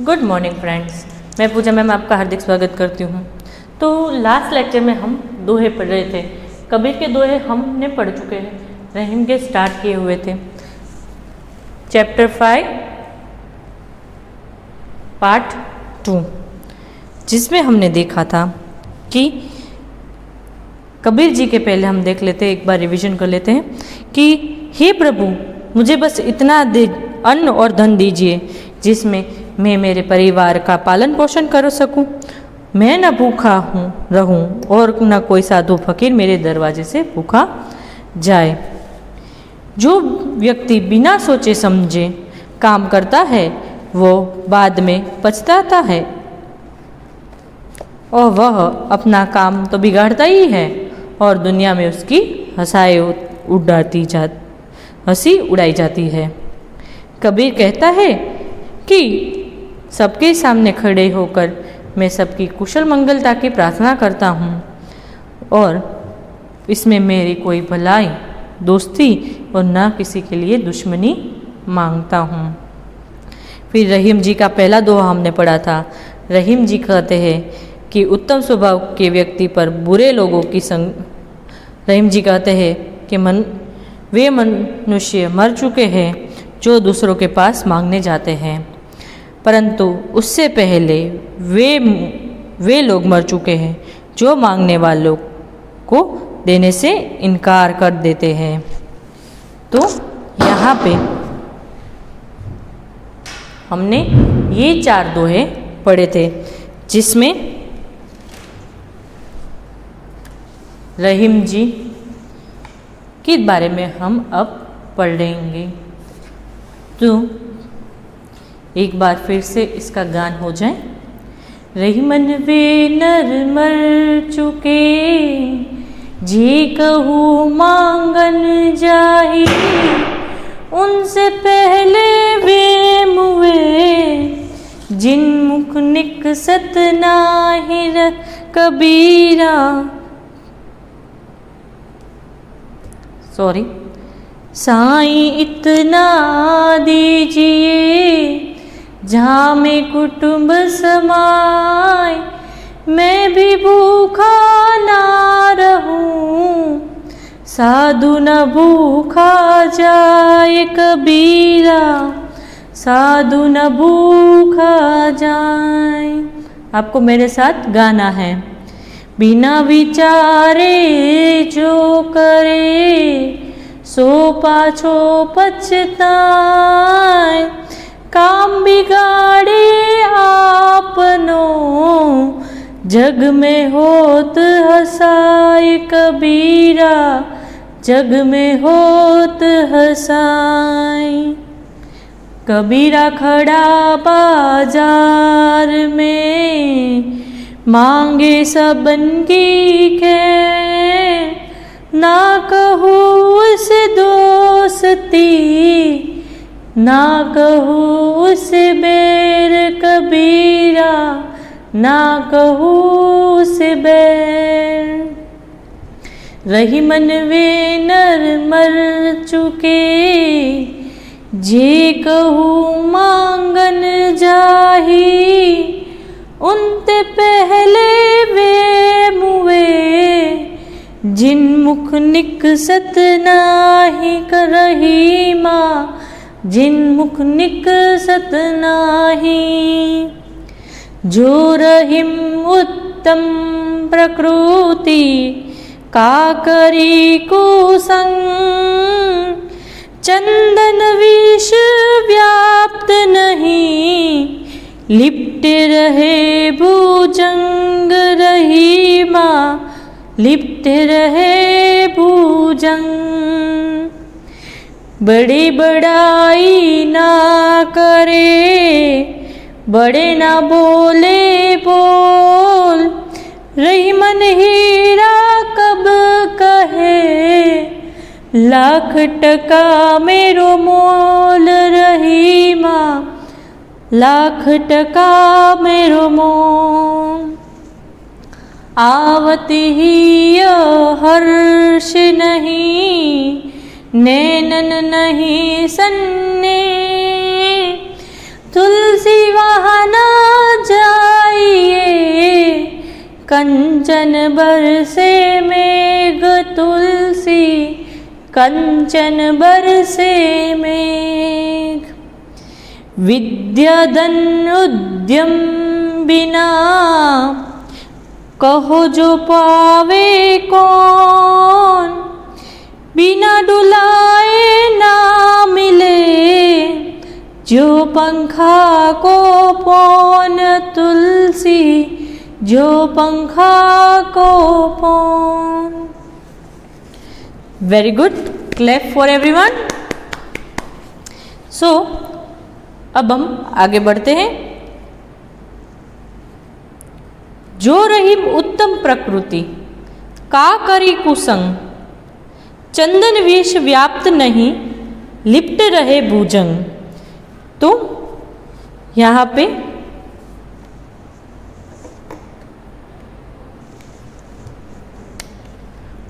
Good morning friends, मैं पूजा ma'am आपका हार्दिक स्वागत करती हूँ। तो लास्ट लेक्चर में हम दोहे पढ़ रहे थे। कबीर के दोहे हमने पढ़ चुके हैं, रहीम के स्टार्ट किए हुए थे। चैप्टर 5 पार्ट 2, जिसमें हमने देखा था कि कबीर जी के पहले हम देख लेते हैं, एक बार रिवीजन कर लेते हैं कि हे प्रभु, मुझे बस इतना अन्न और धन दीजिए जिसमें मैं मेरे परिवार का पालन पोषण कर सकूं। मैं न भूखा रहूं और न कोई साधु फकीर मेरे दरवाजे से भूखा जाए। जो व्यक्ति बिना सोचे समझे काम करता है वो बाद में पछताता है और वह अपना काम तो बिगाड़ता ही है और दुनिया में उसकी हंसी उड़ाई जाती है। कबीर कहता है कि सबके सामने खड़े होकर मैं सबकी कुशल मंगलता की प्रार्थना करता हूँ और इसमें मेरी कोई भलाई दोस्ती और न किसी के लिए दुश्मनी मांगता हूँ। फिर रहीम जी का पहला दोहा हमने पढ़ा था। रहीम जी कहते हैं कि उत्तम स्वभाव के व्यक्ति पर बुरे लोगों की रहीम जी कहते हैं कि वे मनुष्य मर चुके हैं जो दूसरों के पास मांगने जाते हैं, परंतु उससे पहले वे लोग मर चुके हैं जो मांगने वालों को देने से इनकार कर देते हैं। तो यहाँ पे हमने ये 4 दोहे पढ़े थे, जिसमें रहीम जी के बारे में हम अब पढ़ेंगे। तो एक बार फिर से इसका गान हो जाए। रहीमन वे नर मर चुके जी कहूँ मांगन जाही, उनसे पहले वे मुए जिन मुख निकसत नाही कबीरा। साईं इतना दीजिए जहाँ में कुटुंब समाए, मैं भी भूखा ना रहूं, साधु न भूखा जाए कबीरा, साधु न भूखा जाए। आपको मेरे साथ गाना है। बिना विचारे जो करे सो पाछो पछताए, काम बिगाड़े आपनो जग में होत हसाए कबीरा, जग में होत हसाए। कबीरा खड़ा बाजार में मांगे सबन की खैर, ना कहूँ उस दोस्ती ना कहूँ उस बैर कबीरा, ना कहूँ उस बैर। रहीमन वे नर मर चुके जे कहूँ मांगन जाही, उनते पहले वे मुए जिन मुख निकसत नाही रहीमा, जिन मुख निकसत नाही। जो रहीम उत्तम प्रकृति का करी कुसंग, चंदन विष व्याप्त नहीं लिपटे रहे भुजंग रहीमा, लिपटे रहे भुजंग। बड़ी बड़ाई ना करे बड़े ना बोले बोल, रहीमन हीरा कब कहे लाख टका मेरो मोल रहीमा, लाख टका मेरो मोल। आवती ही हर्ष नहीं नैनन नहीं सन्ने, तुलसी वाहन कंचन बरसे मेघ तुलसी, कंचन बरसे मेघ। विद्या धन उद्यम बिना, कहो जो पावे कौन। बिना डुलाए ना मिले, जो पंखा को पौन तुलसी, जो पंखा को पौन। Very good, clap for everyone. So अब हम आगे बढ़ते हैं। जो रही उत्तम प्रकृति, का करी कुसंग। चंदन वेश व्याप्त नहीं, लिप्ट रहे भुजंग। तो यहाँ पे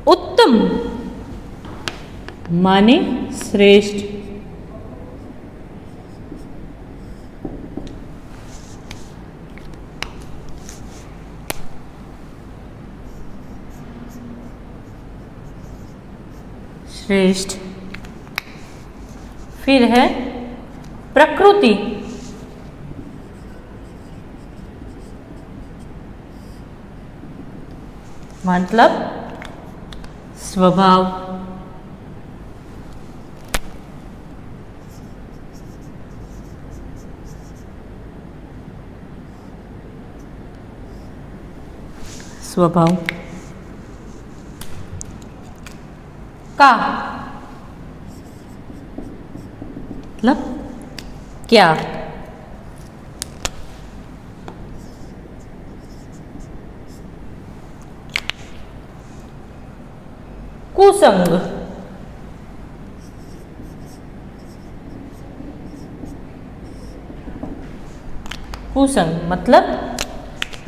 उत्तम माने श्रेष्ठ, श्रेष्ठ। फिर है प्रकृति, मतलब स्वभाव। स्वभाव का मतलब क्या। कुसंग, कुसंग मतलब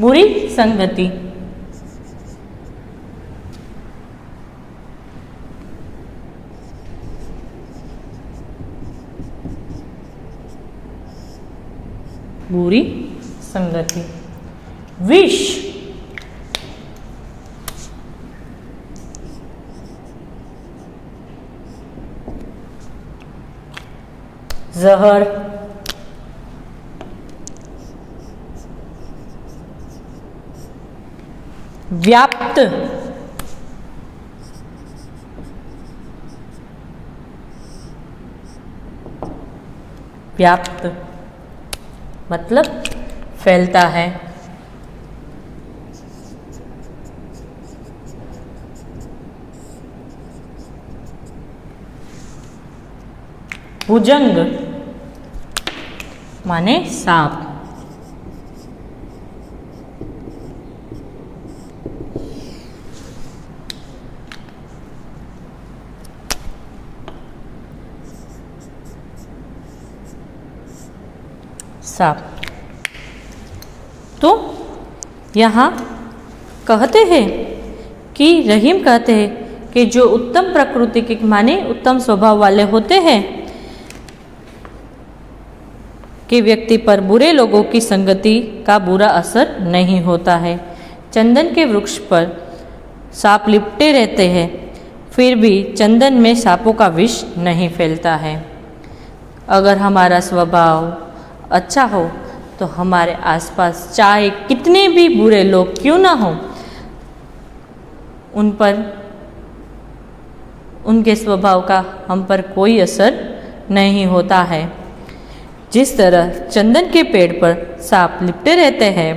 बुरी संगति। बुरी संगति। विष, जहर। व्याप्त, व्याप्त मतलब फैलता है। भुजंग माने सांप। सांप। तो यहाँ कहते हैं कि रहीम कहते हैं कि जो उत्तम प्रकृति के माने उत्तम स्वभाव वाले होते हैं कि व्यक्ति पर बुरे लोगों की संगति का बुरा असर नहीं होता है। चंदन के वृक्ष पर सांप लिपटे रहते हैं, फिर भी चंदन में सांपों का विष नहीं फैलता है। अगर हमारा स्वभाव अच्छा हो तो हमारे आसपास चाहे कितने भी बुरे लोग क्यों ना हों, उन पर उनके स्वभाव का हम पर कोई असर नहीं होता है। जिस तरह चंदन के पेड़ पर सांप लिपटे रहते हैं,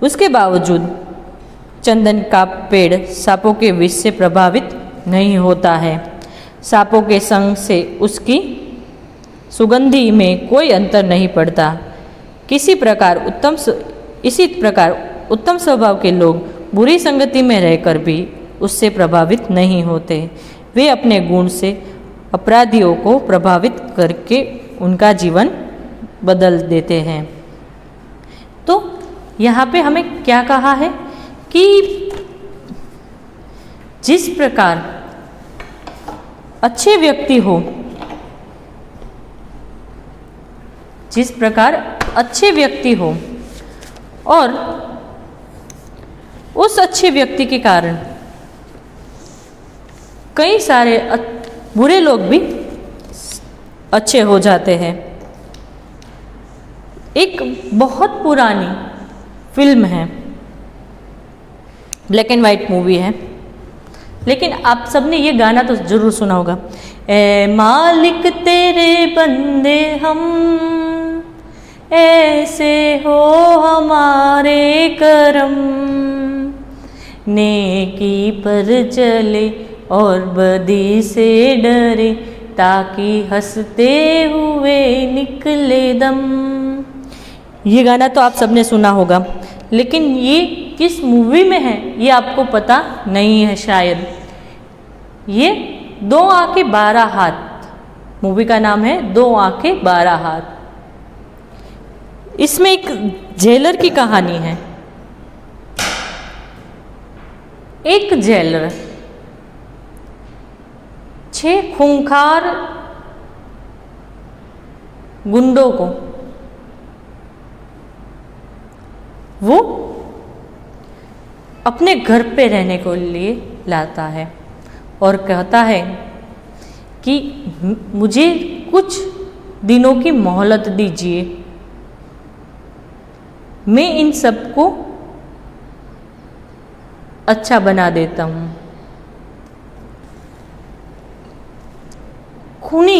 उसके बावजूद चंदन का पेड़ सांपों के विष से प्रभावित नहीं होता है। सांपों के संग से उसकी सुगंधि में कोई अंतर नहीं पड़ता। इसी प्रकार उत्तम स्वभाव के लोग बुरी संगति में रहकर भी उससे प्रभावित नहीं होते। वे अपने गुण से अपराधियों को प्रभावित करके उनका जीवन बदल देते हैं। तो यहाँ पे हमें क्या कहा है कि जिस प्रकार अच्छे व्यक्ति हो, जिस प्रकार अच्छे व्यक्ति हो और अच्छे व्यक्ति के कारण कई सारे बुरे लोग भी अच्छे हो जाते हैं। एक बहुत पुरानी फिल्म है, ब्लैक एंड वाइट मूवी है, लेकिन आप सबने ये गाना तो ज़रूर सुना होगा। ए मालिक तेरे बंदे हम, ऐसे हो हमारे करम, नेकी पर चले और बदी से डरे, ताकि हंसते हुए निकले दम। ये गाना तो आप सबने सुना होगा, लेकिन ये किस मूवी में है ये आपको पता नहीं है शायद। ये 2 आंखें 12 हाथ, मूवी का नाम है 2 आंखें 12 हाथ। इसमें एक जेलर की कहानी है। एक जेलर 6 खूंखार गुंडों को वो अपने घर पे रहने को लिए लाता है और कहता है कि मुझे कुछ दिनों की मोहलत दीजिए, मैं इन सबको अच्छा बना देता हूँ। खूनी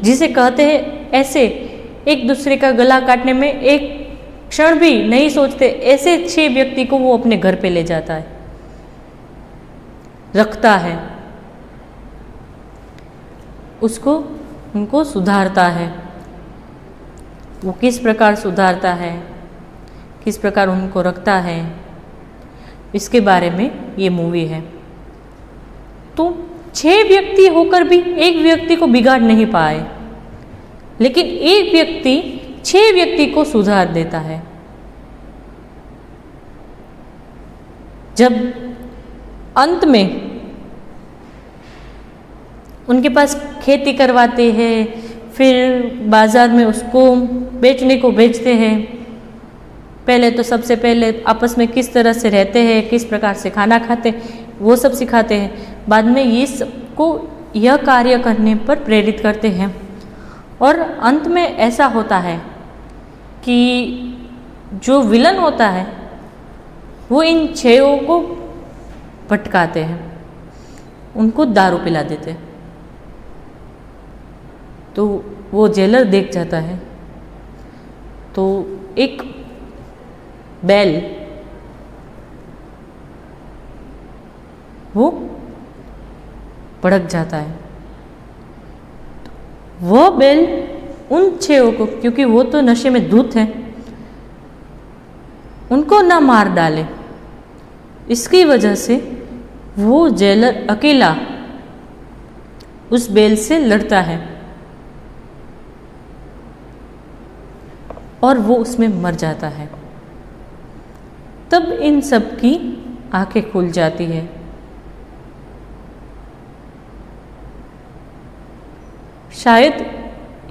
जिसे कहते हैं, ऐसे एक दूसरे का गला काटने में एक क्षण भी नहीं सोचते, ऐसे 6 व्यक्ति को वो अपने घर पे ले जाता है, रखता है, उनको सुधारता है। वो किस प्रकार सुधारता है, किस प्रकार उनको रखता है, इसके बारे में ये मूवी है। तो 6 व्यक्ति होकर भी एक व्यक्ति को बिगाड़ नहीं पाए, लेकिन एक व्यक्ति 6 व्यक्ति को सुधार देता है। जब अंत में उनके पास खेती करवाते हैं, फिर बाजार में उसको बेचने को भेजते हैं। पहले तो सबसे पहले आपस में किस तरह से रहते हैं, किस प्रकार से खाना खाते, वो सब सिखाते हैं। बाद में ये सबको यह कार्य करने पर प्रेरित करते हैं और अंत में ऐसा होता है कि जो विलन होता है वो इन 6 को भटकाते हैं, उनको दारू पिला देते हैं। तो वो जेलर देख जाता है, तो एक बैल वो भड़क जाता है। वो बैल उन 6 को, क्योंकि वो तो नशे में धुत हैं, उनको ना मार डाले, इसकी वजह से वो जेलर अकेला उस बैल से लड़ता है और वो उसमें मर जाता है। तब इन सब की आंखें खुल जाती है। शायद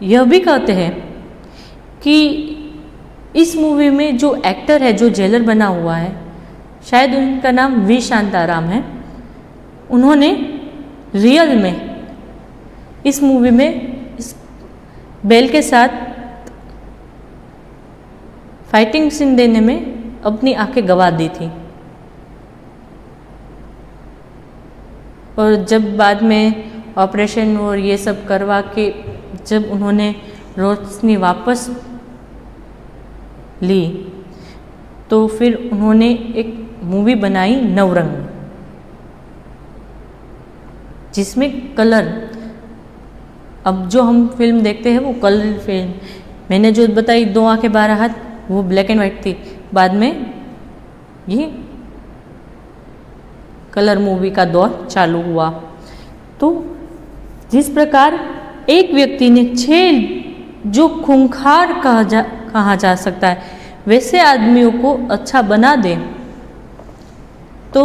यह भी कहते हैं कि इस मूवी में जो एक्टर है, जो जेलर बना हुआ है, शायद उनका नाम वी शांताराम है। उन्होंने रियल में इस मूवी में इस बैल के साथ फाइटिंग सीन देने में अपनी आंखें गंवा दी थी। और जब बाद में ऑपरेशन और ये सब करवा के जब उन्होंने रोशनी वापस ली, तो फिर उन्होंने एक मूवी बनाई नवरंग, जिसमें कलर, अब जो हम फिल्म देखते हैं वो कलर फिल्म, मैंने जो बताई 2 आंखें 12 हाथ, वो ब्लैक एंड वाइट थी। बाद में ये कलर मूवी का दौर चालू हुआ। तो जिस प्रकार एक व्यक्ति ने 6 जो खूंखार कहा जा सकता है, वैसे आदमियों को अच्छा बना दे, तो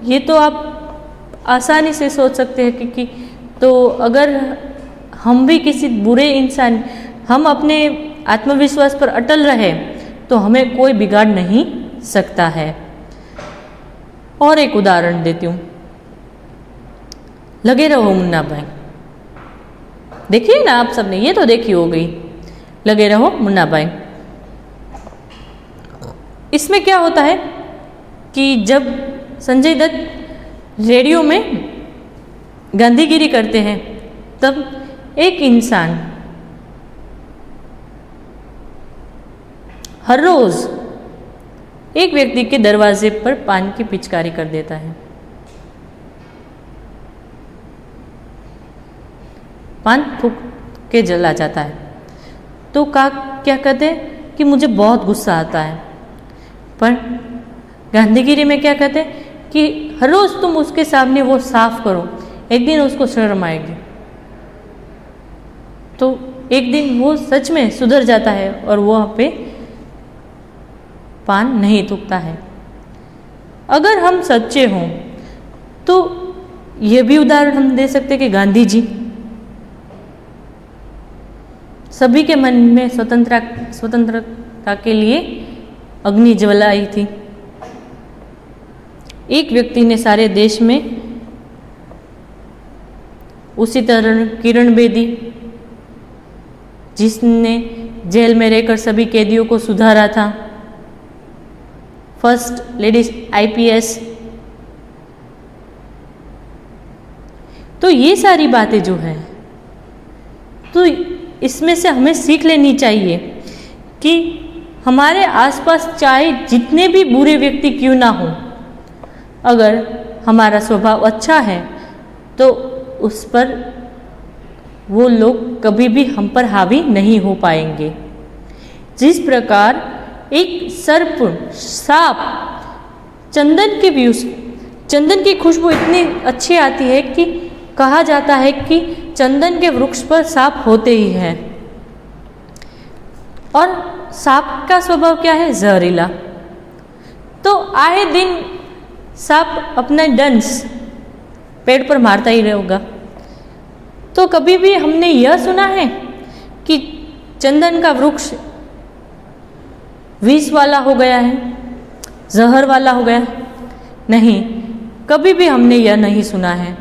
ये तो आप आसानी से सोच सकते हैं कि तो अगर हम भी किसी बुरे इंसान, हम अपने आत्मविश्वास पर अटल रहे तो हमें कोई बिगाड़ नहीं सकता है। और एक उदाहरण देती हूँ। लगे रहो मुन्ना भाई, देखिए ना आप सबने, ये तो देखी हो गई, लगे रहो मुन्ना भाई। इसमें क्या होता है कि जब संजय दत्त रेडियो में गांधीगिरी करते हैं तब एक इंसान हर रोज एक व्यक्ति के दरवाजे पर पान की पिचकारी कर देता है। पान फूंक के जला जाता है। तो क्या कहते हैं कि मुझे बहुत गुस्सा आता है, पर गांधीगिरी में क्या कहते हैं कि हर रोज तुम उसके सामने वो साफ करो, एक दिन उसको शर्म आएगी। तो एक दिन वो सच में सुधर जाता है और वो वहाँ पे पान नहीं थूकता है। अगर हम सच्चे हों तो ये भी उदाहरण हम दे सकते कि गांधी जी सभी के मन में स्वतंत्रता के लिए अग्नि जलाई थी। एक व्यक्ति ने सारे देश में, उसी तरह किरण बेदी जिसने जेल में रहकर सभी कैदियों को सुधारा था, फर्स्ट लेडीज IPS। तो ये सारी बातें जो है, तो इसमें से हमें सीख लेनी चाहिए कि हमारे आसपास चाहे जितने भी बुरे व्यक्ति क्यों ना हो, अगर हमारा स्वभाव अच्छा है तो उस पर वो लोग कभी भी हम पर हावी नहीं हो पाएंगे। जिस प्रकार एक सर्प, सांप, चंदन की खुशबू इतनी अच्छी आती है कि कहा जाता है कि चंदन के वृक्ष पर सांप होते ही हैं। और सांप का स्वभाव क्या है? जहरीला। तो आए दिन सांप अपना डंस पेड़ पर मारता ही रहेगा। तो कभी भी हमने यह सुना है कि चंदन का वृक्ष विष वाला हो गया है, जहर वाला हो गया? नहीं, कभी भी हमने यह नहीं सुना है,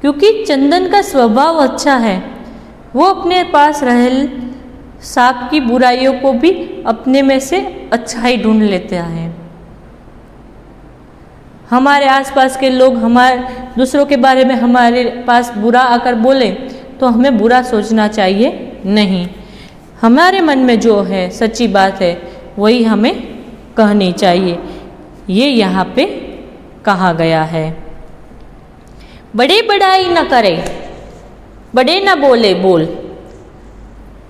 क्योंकि चंदन का स्वभाव अच्छा है। वो अपने पास रहे सांप की बुराइयों को भी अपने में से अच्छाई ढूंढ लेते हैं। हमारे आसपास के लोग दूसरों के बारे में हमारे पास बुरा आकर बोले तो हमें बुरा सोचना चाहिए नहीं। हमारे मन में जो है सच्ची बात है वही हमें कहनी चाहिए। ये यहाँ पे कहा गया है। बड़े बड़ाई न करे, बड़े न बोले बोल,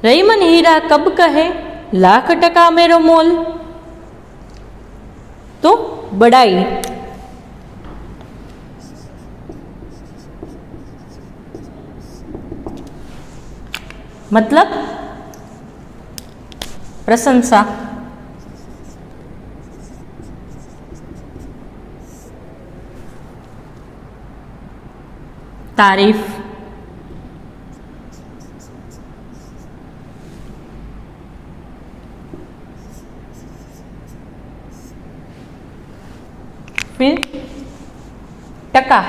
रही मन हीरा कब कहे, लाख टका मेरो मोल। तो बड़ाई मतलब प्रशंसा, तारीफ, फिर टका।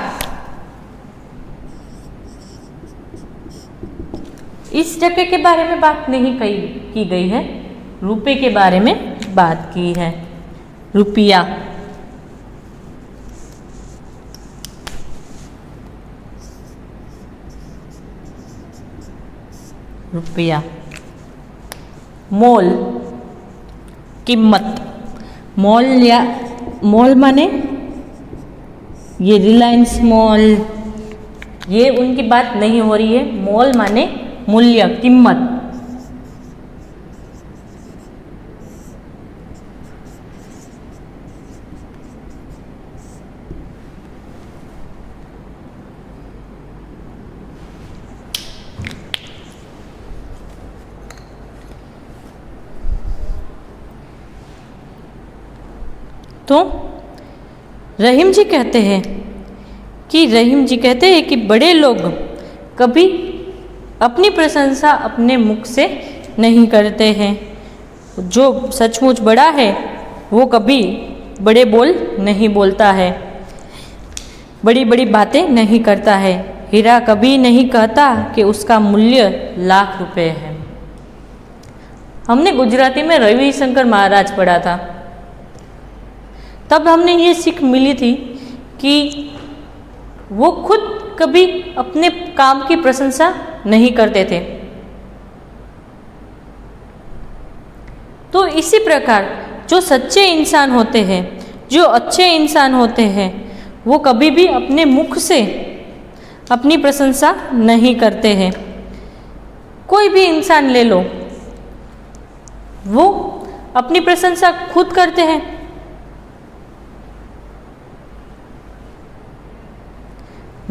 इस टके के बारे में बात नहीं की गई है, रुपए के बारे में बात की है। रुपया, रुपया। मोल, कीमत। मॉल माने ये रिलायंस मॉल, ये उनकी बात नहीं हो रही है। मॉल माने मूल्य, कीमत। तो रहीम जी कहते हैं कि बड़े लोग कभी अपनी प्रशंसा अपने मुख से नहीं करते हैं। जो सचमुच बड़ा है वो कभी बड़े बोल नहीं बोलता है, बड़ी बड़ी बातें नहीं करता है। हीरा कभी नहीं कहता कि उसका मूल्य लाख रुपए है। हमने गुजराती में रविशंकर महाराज पढ़ा था, तब हमने ये सीख मिली थी कि वो खुद कभी अपने काम की प्रशंसा नहीं करते थे। तो इसी प्रकार जो सच्चे इंसान होते हैं, जो अच्छे इंसान होते हैं, वो कभी भी अपने मुख से अपनी प्रशंसा नहीं करते हैं। कोई भी इंसान ले लो, वो अपनी प्रशंसा खुद करते हैं।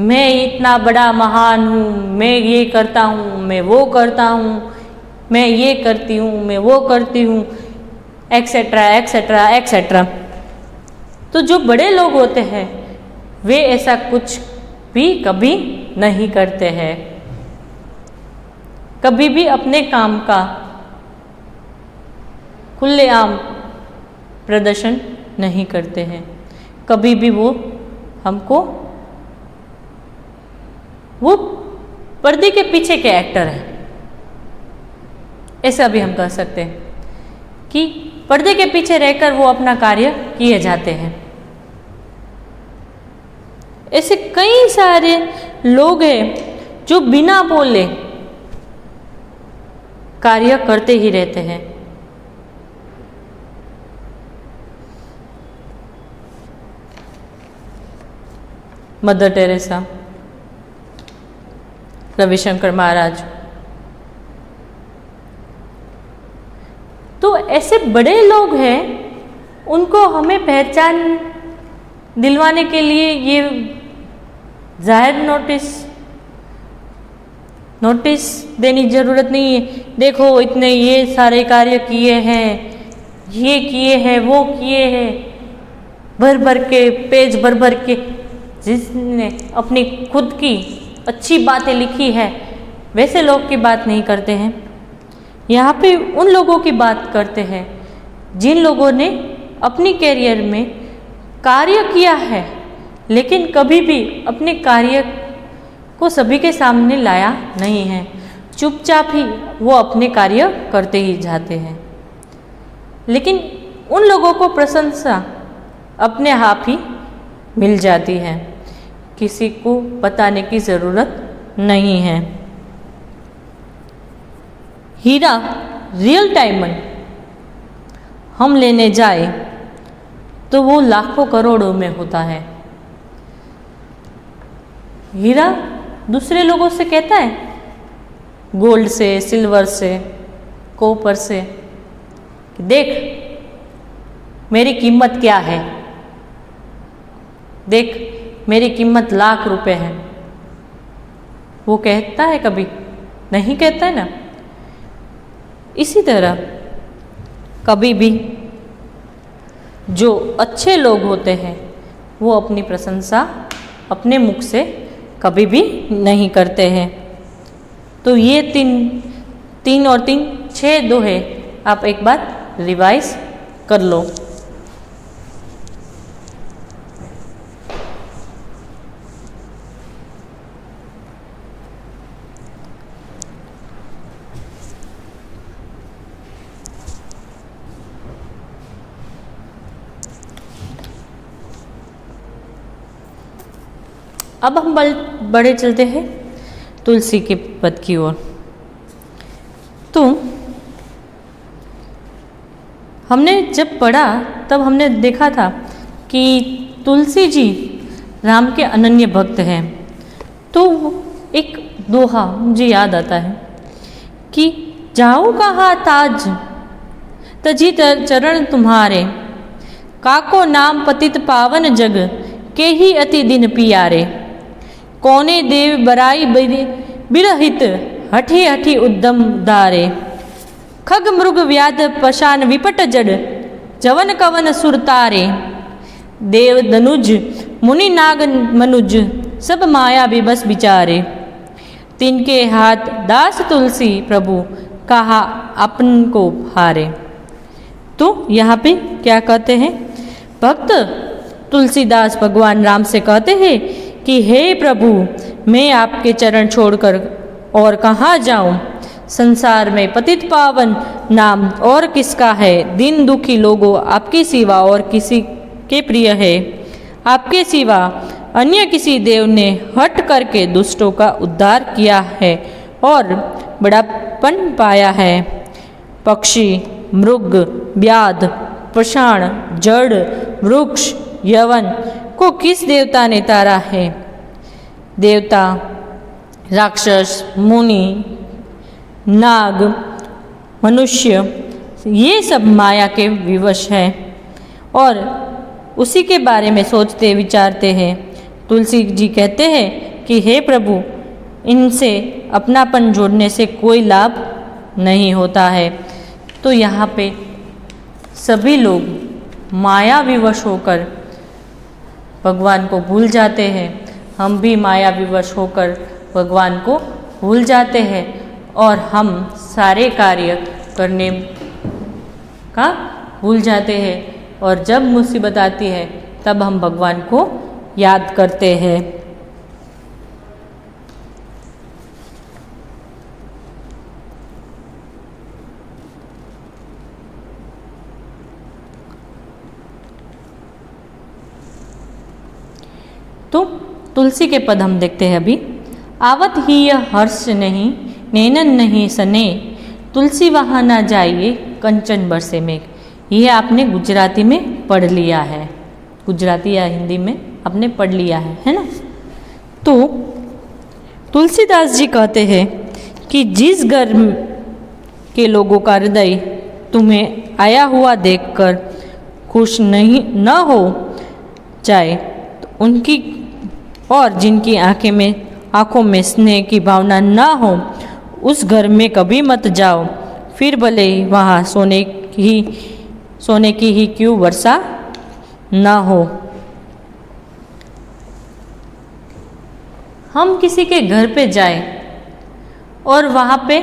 मैं इतना बड़ा महान हूँ, मैं ये करता हूँ, मैं वो करता हूँ, मैं ये करती हूँ, मैं वो करती हूँ, एक्सेट्रा एक्सेट्रा एक्सेट्रा। तो जो बड़े लोग होते हैं वे ऐसा कुछ भी कभी नहीं करते हैं, कभी भी अपने काम का खुलेआम प्रदर्शन नहीं करते हैं। कभी भी वो हमको, वो पर्दे के पीछे के एक्टर हैं, ऐसा भी हम कह सकते हैं कि पर्दे के पीछे रहकर वो अपना कार्य किए जाते हैं। ऐसे कई सारे लोग हैं जो बिना बोले कार्य करते ही रहते हैं। मदर टेरेसा, रविशंकर महाराज, तो ऐसे बड़े लोग हैं, उनको हमें पहचान दिलवाने के लिए ये जाहिर नोटिस देने की ज़रूरत नहीं है। देखो इतने ये सारे कार्य किए हैं, ये किए हैं, वो किए हैं, भर भर के पेज भर भर के, जिसने अपनी खुद की अच्छी बातें लिखी है, वैसे लोग की बात नहीं करते हैं। यहाँ पे उन लोगों की बात करते हैं जिन लोगों ने अपनी कैरियर में कार्य किया है, लेकिन कभी भी अपने कार्य को सभी के सामने लाया नहीं है। चुपचाप ही वो अपने कार्य करते ही जाते हैं, लेकिन उन लोगों को प्रशंसा अपने आप ही मिल जाती है, किसी को बताने की ज़रूरत नहीं है। हीरा, रियल डायमंड हम लेने जाए तो वो लाखों करोड़ों में होता है। हीरा दूसरे लोगों से कहता है, गोल्ड से, सिल्वर से, कॉपर से, देख मेरी कीमत क्या है, देख मेरी कीमत लाख रुपए है। वो कहता है? कभी नहीं कहता है ना। इसी तरह कभी भी जो अच्छे लोग होते हैं वो अपनी प्रशंसा अपने मुख से कभी भी नहीं करते हैं। तो ये तीन और 6 दोहे आप एक बार रिवाइज कर लो। अब हम बढ़े चलते हैं तुलसी के पद की ओर। तो हमने जब पढ़ा तब हमने देखा था कि तुलसी जी राम के अनन्य भक्त हैं। तो एक दोहा मुझे याद आता है कि जाऊँ कहाँ ताज तजी चरण तुम्हारे, काको नाम पतित पावन जग के ही अति दिन पियारे। कोने देव बराई बिरहित हठी हठी उद्दम दारे, खग मृग व्याध पशान विपट जड़ जवन कवन सुरतारे। देव दनुज मुनि नाग मनुज सब माया विबस बिचारे, तिनके हाथ दास तुलसी प्रभु कहा अपन को हारे। तो यहाँ पे क्या कहते हैं, भक्त तुलसीदास भगवान राम से कहते हैं कि हे प्रभु, मैं आपके चरण छोड़कर और कहाँ जाऊं? संसार में पतित पावन नाम और किसका है? दिन दुखी लोगों आपकी सिवा और किसी के प्रिय है? आपके सिवा अन्य किसी देव ने हट करके दुष्टों का उद्धार किया है और बड़ापन पाया है। पक्षी, मृग, व्याध, पाषाण, जड़, वृक्ष, यवन को किस देवता ने तारा है? देवता, राक्षस, मुनि, नाग, मनुष्य, ये सब माया के विवश है और उसी के बारे में सोचते विचारते हैं। तुलसी जी कहते हैं कि हे प्रभु, इनसे अपनापन जोड़ने से कोई लाभ नहीं होता है। तो यहाँ पे सभी लोग माया विवश होकर भगवान को भूल जाते हैं। हम भी माया विवश होकर भगवान को भूल जाते हैं और हम सारे कार्य करने का भूल जाते हैं और जब मुसीबत आती है तब हम भगवान को याद करते हैं। तो तुलसी के पद हम देखते हैं अभी। आवत ही यह हर्ष नहीं, नैनन नहीं सने, तुलसी वहाँ ना जाइए, कंचन बरसे मेघ। यह आपने गुजराती में पढ़ लिया है, गुजराती या हिंदी में आपने पढ़ लिया है ना। तो तुलसीदास जी कहते हैं कि जिस घर के लोगों का हृदय तुम्हें आया हुआ देखकर खुश नहीं न हो जाए, तो उनकी और जिनकी आंखों में स्नेह की भावना न हो, उस घर में कभी मत जाओ, फिर भले ही वहाँ सोने की ही क्यों वर्षा न हो। हम किसी के घर पे जाए और वहाँ पे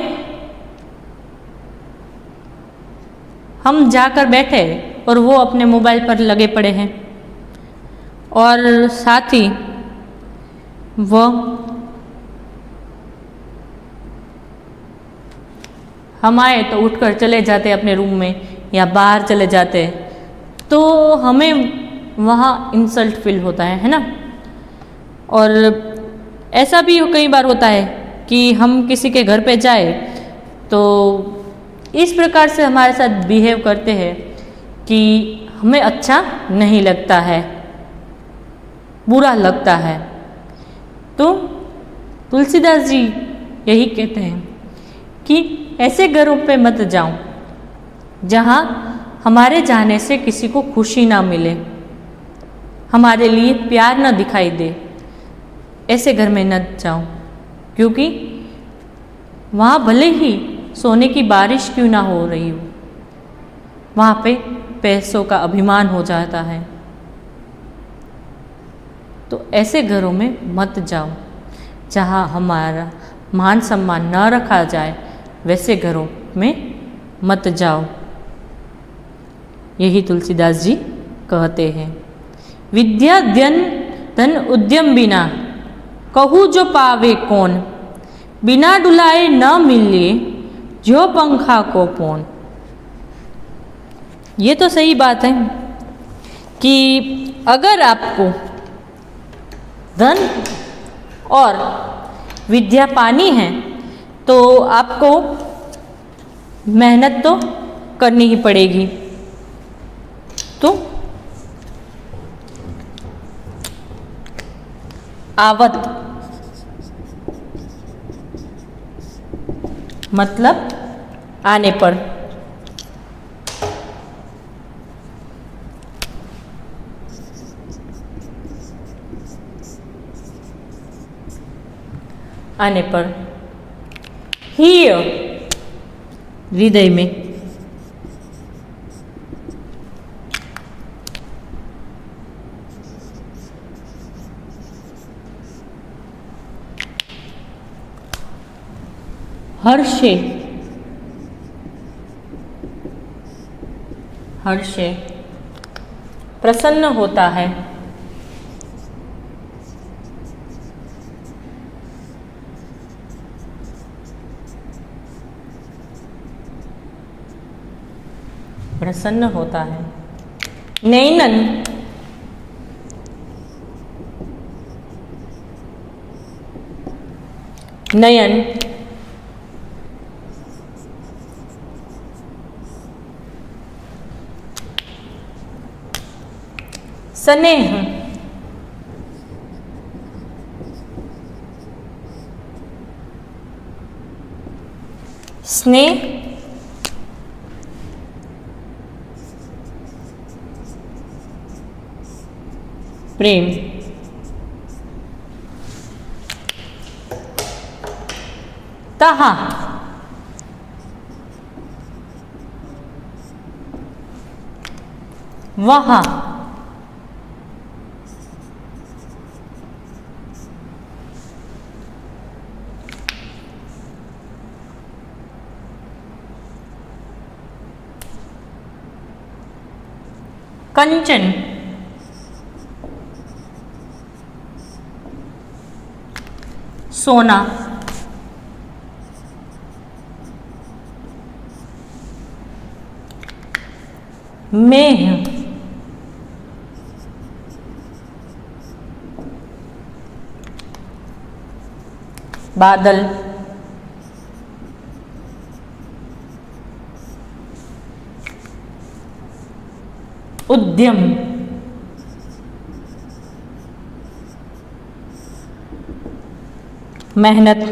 हम जाकर बैठे और वो अपने मोबाइल पर लगे पड़े हैं और साथ ही वह हम आए तो उठकर चले जाते अपने रूम में या बाहर चले जाते, तो हमें वहाँ इंसल्ट फील होता है ना। और ऐसा भी कई बार होता है कि हम किसी के घर पे जाए तो इस प्रकार से हमारे साथ बिहेव करते हैं कि हमें अच्छा नहीं लगता है, बुरा लगता है। तो तुलसीदास जी यही कहते हैं कि ऐसे घरों पे मत जाओ जहाँ हमारे जाने से किसी को खुशी ना मिले, हमारे लिए प्यार ना दिखाई दे। ऐसे घर में न जाओ, क्योंकि वहाँ भले ही सोने की बारिश क्यों ना हो रही हो, वहाँ पे पैसों का अभिमान हो जाता है। तो ऐसे घरों में मत जाओ जहाँ हमारा मान सम्मान न रखा जाए, वैसे घरों में मत जाओ। यही तुलसीदास जी कहते हैं। विद्या धन उद्यम बिना, कहूँ जो पावे कौन, बिना डुलाए न मिले जो पंखा को पौन। ये तो सही बात है कि अगर आपको धन और विद्या पानी है तो आपको मेहनत तो करनी ही पड़ेगी। तो आवत मतलब आने पर, आने पर, हिय हृदय में, हर्षे हर्षे प्रसन्न होता है। प्रसन्न होता है। नैनन नयन स्नेह स्नेह प्रेम तहा वहाँ कंचन सोना मेह बादल उद्यम मेहनत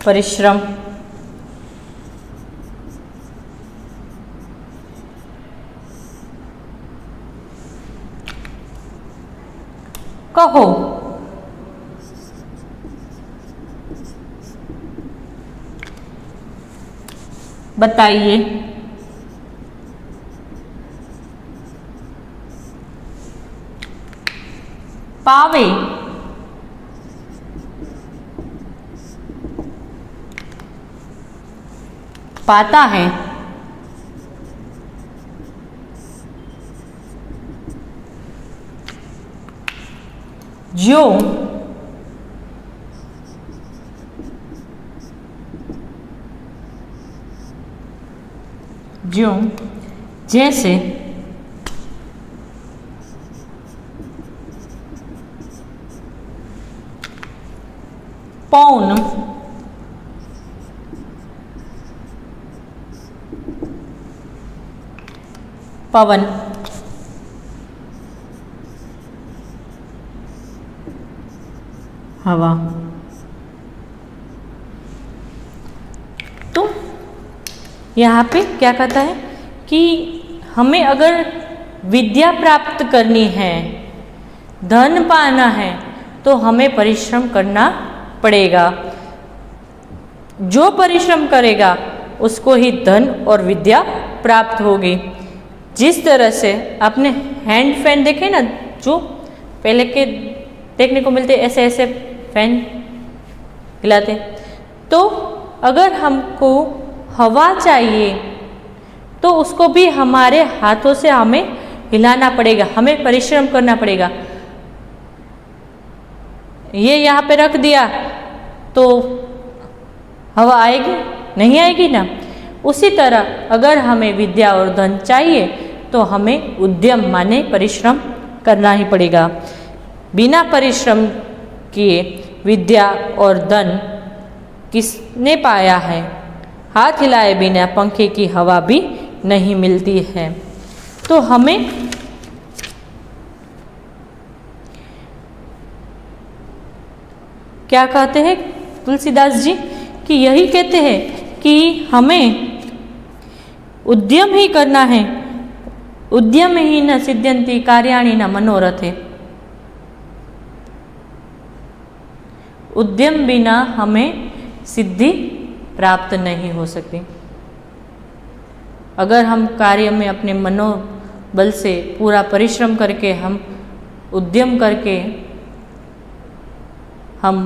परिश्रम कहो बताइए पावे पाता है जो जो जैसे पौन पवन हवा। तो यहाँ पे क्या कहता है कि हमें अगर विद्या प्राप्त करनी है, धन पाना है, तो हमें परिश्रम करना पड़ेगा। जो परिश्रम करेगा उसको ही धन और विद्या प्राप्त होगी। जिस तरह से आपने हैंड फैन देखे ना, जो पहले के देखने को मिलते, ऐसे ऐसे फैन हिलाते, तो अगर हमको हवा चाहिए तो उसको भी हमारे हाथों से हमें हिलाना पड़ेगा, हमें परिश्रम करना पड़ेगा। ये यहाँ पे रख दिया तो हवा आएगी? नहीं आएगी ना। उसी तरह अगर हमें विद्या और धन चाहिए तो हमें उद्यम माने परिश्रम करना ही पड़ेगा। बिना परिश्रम किए विद्या और धन किसने पाया है? हाथ हिलाए बिना पंखे की हवा भी नहीं मिलती है। तो हमें क्या कहते हैं तुलसीदास जी कि यही कहते हैं कि हमें उद्यम ही करना है। उद्यम ही न सिद्ध्यन्ति कार्याणि न मनोरथे। उद्यम बिना हमें सिद्धि प्राप्त नहीं हो सकती। अगर हम कार्य में अपने मनोबल से पूरा परिश्रम करके, हम उद्यम करके हम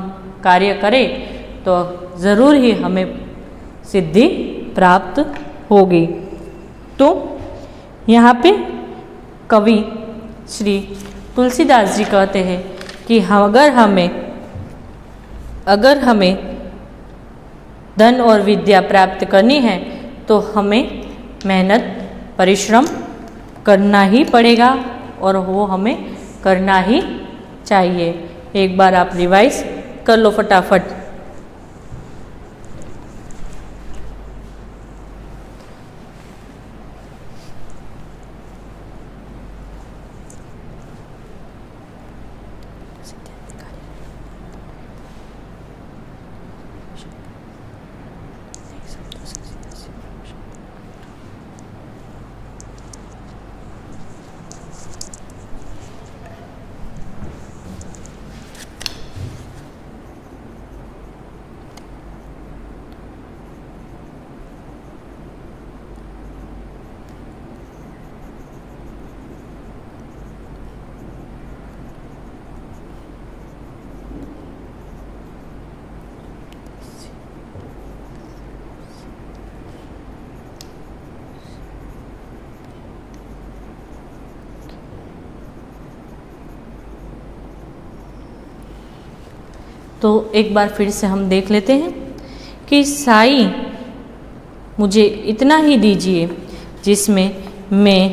कार्य करें तो ज़रूर ही हमें सिद्धि प्राप्त होगी। तो यहाँ पे कवि श्री तुलसीदास जी कहते हैं कि अगर हमें धन और विद्या प्राप्त करनी है तो हमें मेहनत परिश्रम करना ही पड़ेगा और वो हमें करना ही चाहिए। एक बार आप रिवाइज कर लो फटाफट। तो एक बार फिर से हम देख लेते हैं कि साईं मुझे इतना ही दीजिए जिसमें मैं,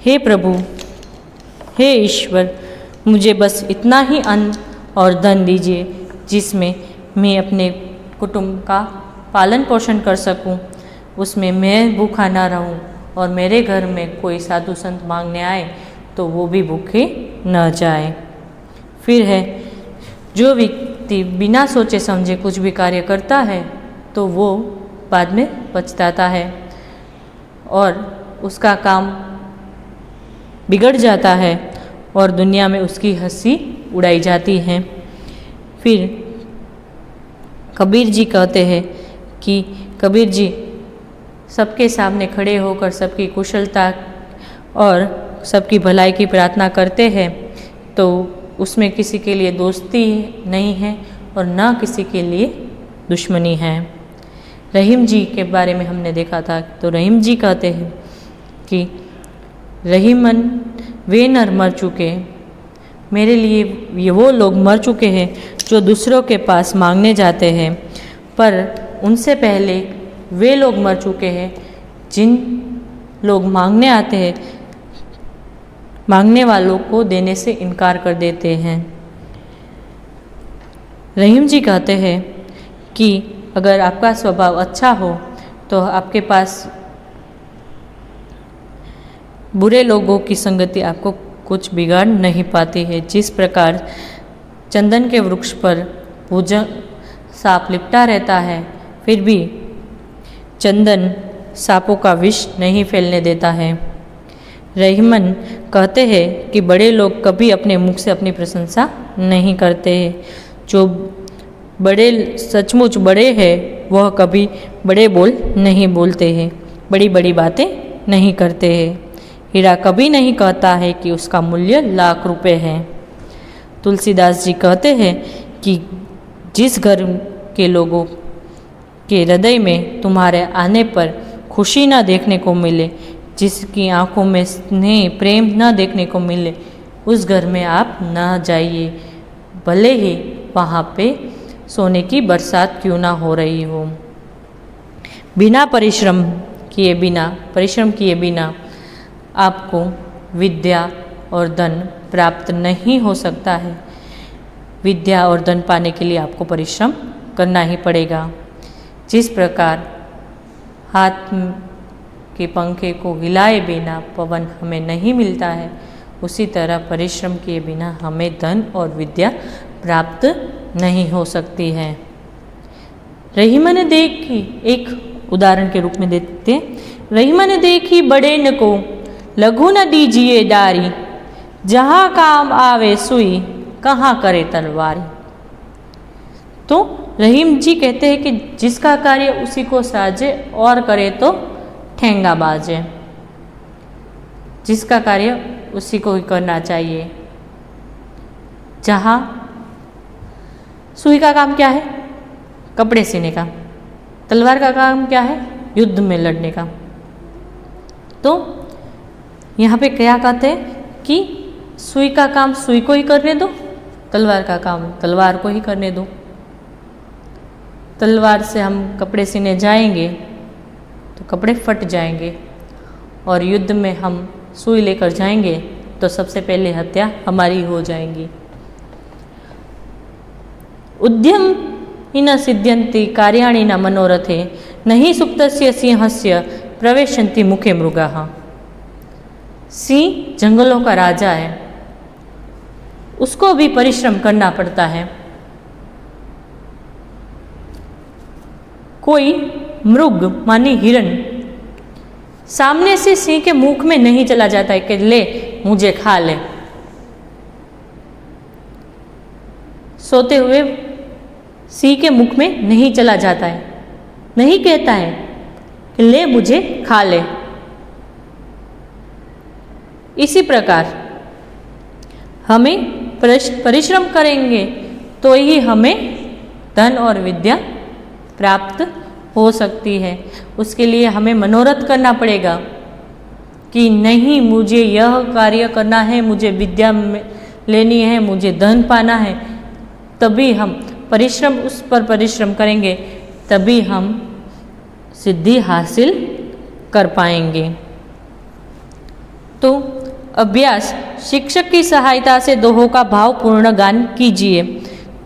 हे प्रभु, हे ईश्वर, मुझे बस इतना ही अन्न और धन दीजिए जिसमें मैं अपने कुटुंब का पालन पोषण कर सकूं, उसमें मैं भूखा ना रहूं और मेरे घर में कोई साधु संत मांगने आए तो वो भी भूखे न जाए। फिर है, जो व्यक्ति बिना सोचे समझे कुछ भी कार्य करता है तो वो बाद में पछताता है और उसका काम बिगड़ जाता है और दुनिया में उसकी हंसी उड़ाई जाती है। फिर कबीर जी कहते हैं कि कबीर जी सबके सामने खड़े होकर सबकी कुशलता और सबकी भलाई की प्रार्थना करते हैं, तो उसमें किसी के लिए दोस्ती नहीं है और ना किसी के लिए दुश्मनी है। रहीम जी के बारे में हमने देखा था, तो रहीम जी कहते हैं कि रहीमन वे नर मर चुके, मेरे लिए ये वो लोग मर चुके हैं जो दूसरों के पास मांगने जाते हैं, पर उनसे पहले वे लोग मर चुके हैं जिन लोग मांगने आते हैं, मांगने वालों को देने से इनकार कर देते हैं। रहीम जी कहते हैं कि अगर आपका स्वभाव अच्छा हो तो आपके पास बुरे लोगों की संगति आपको कुछ बिगाड़ नहीं पाती है। जिस प्रकार चंदन के वृक्ष पर भुजंग सांप लिपटा रहता है, फिर भी चंदन सांपों का विष नहीं फैलने देता है। रहीमन कहते हैं कि बड़े लोग कभी अपने मुख से अपनी प्रशंसा नहीं करते हैं। जो बड़े सचमुच बड़े हैं वह कभी बड़े बोल नहीं बोलते हैं, बड़ी बड़ी बातें नहीं करते हैं। हीरा कभी नहीं कहता है कि उसका मूल्य लाख रुपए है। तुलसीदास जी कहते हैं कि जिस घर के लोगों के हृदय में तुम्हारे आने पर खुशी ना देखने को मिले, जिसकी आंखों में स्नेह प्रेम न देखने को मिले, उस घर में आप न जाइए, भले ही वहाँ पे सोने की बरसात क्यों ना हो रही हो। बिना परिश्रम किए बिना आपको विद्या और धन प्राप्त नहीं हो सकता है। विद्या और धन पाने के लिए आपको परिश्रम करना ही पड़ेगा। जिस प्रकार हाथ के पंखे को हिलाए बिना पवन हमें नहीं मिलता है, उसी तरह परिश्रम किए बिना हमें धन और विद्या प्राप्त नहीं हो सकती है। रहीमन ने देखी, एक उदाहरण के रूप में देते हैं। रहीमन ने देखी बड़े न को लघु न दीजिए डारी, जहाँ काम आवे सुई कहाँ करे तलवारी। तो रहीम जी कहते हैं कि जिसका कार्य उसी को साजे और करे तो ठेंगा बाजे। जिसका कार्य उसी को ही करना चाहिए। जहाँ सुई का काम क्या है? कपड़े सीने का। तलवार का काम क्या है? युद्ध में लड़ने का। तो यहाँ पे क्या कहते हैं कि सुई का काम सुई को ही करने दो, तलवार का काम तलवार को ही करने दो। तलवार से हम कपड़े सीने जाएंगे तो कपड़े फट जाएंगे, और युद्ध में हम सुई लेकर जाएंगे तो सबसे पहले हत्या हमारी हो जाएगी। उद्यम न सिद्ध्यन्ति कार्याणि न मनोरथे, नहीं सुप्तस्य सिंहस्य प्रवेशन्ति मुखे मृगाः। सिंह जंगलों का राजा है, उसको भी परिश्रम करना पड़ता है। कोई मृग मानी हिरण सामने से सिंह के मुख में नहीं चला जाता है कि ले मुझे खा ले। सोते हुए सिंह के मुख में नहीं चला जाता है, नहीं कहता है कि ले मुझे खा ले। इसी प्रकार हमें परिश्रम करेंगे तो ही हमें धन और विद्या प्राप्त हो सकती है। उसके लिए हमें मनोरथ करना पड़ेगा कि नहीं मुझे यह कार्य करना है, मुझे विद्या लेनी है, मुझे धन पाना है। तभी हम परिश्रम उस पर परिश्रम करेंगे, तभी हम सिद्धि हासिल कर पाएंगे। तो अभ्यास शिक्षक की सहायता से दोहों का भावपूर्ण गान कीजिए।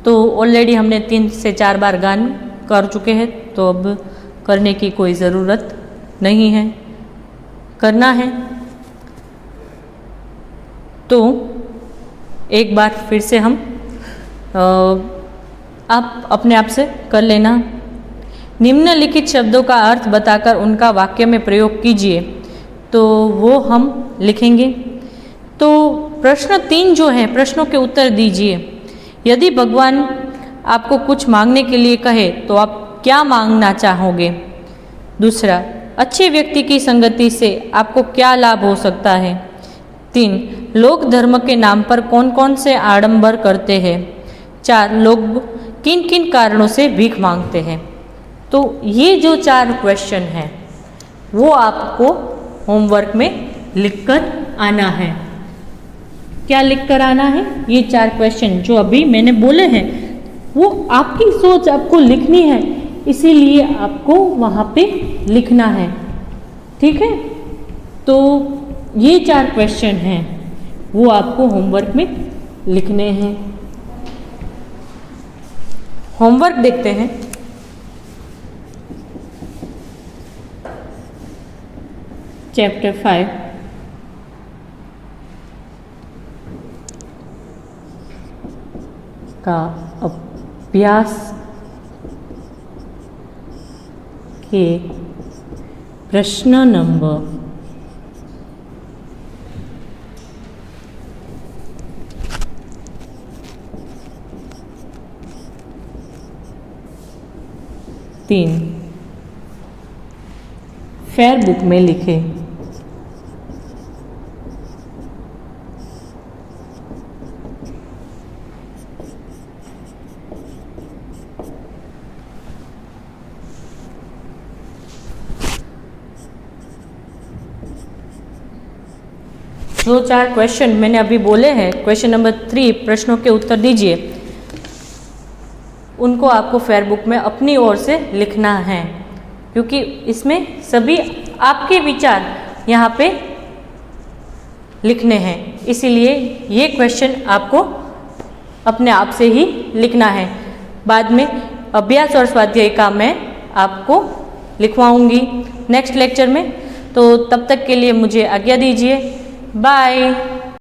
तो ऑलरेडी हमने 3 से 4 बार गान कर चुके हैं, तो अब करने की कोई ज़रूरत नहीं है, करना है तो एक बार फिर से हम आप अपने आप से कर लेना। निम्नलिखित शब्दों का अर्थ बताकर उनका वाक्य में प्रयोग कीजिए। तो वो हम लिखेंगे। तो प्रश्न 3 जो है, प्रश्नों के उत्तर दीजिए। यदि भगवान आपको कुछ मांगने के लिए कहे तो आप क्या मांगना चाहोगे? दूसरा, अच्छे व्यक्ति की संगति से आपको क्या लाभ हो सकता है? 3, लोग धर्म के नाम पर कौन कौन से आडंबर करते हैं? 4, लोग किन किन कारणों से भीख मांगते हैं? तो ये जो 4 क्वेश्चन हैं वो आपको होमवर्क में लिखकर आना है। क्या लिखकर आना है? ये 4 क्वेश्चन जो अभी मैंने बोले हैं वो आपकी सोच आपको लिखनी है, इसीलिए आपको वहाँ पे लिखना है। ठीक है, तो ये 4 क्वेश्चन हैं वो आपको होमवर्क में लिखने हैं। होमवर्क देखते हैं। चैप्टर 5 का अभ्यास के प्रश्न नंबर 3 फेयर बुक में लिखें। जो 4 क्वेश्चन मैंने अभी बोले हैं, क्वेश्चन नंबर 3 प्रश्नों के उत्तर दीजिए, उनको आपको फेयर बुक में अपनी ओर से लिखना है, क्योंकि इसमें सभी आपके विचार यहाँ पे लिखने हैं। इसीलिए ये क्वेश्चन आपको अपने आप से ही लिखना है। बाद में अभ्यास और स्वाध्याय का मैं आपको लिखवाऊंगी नेक्स्ट लेक्चर में। तो तब तक के लिए मुझे आज्ञा दीजिए। बाय।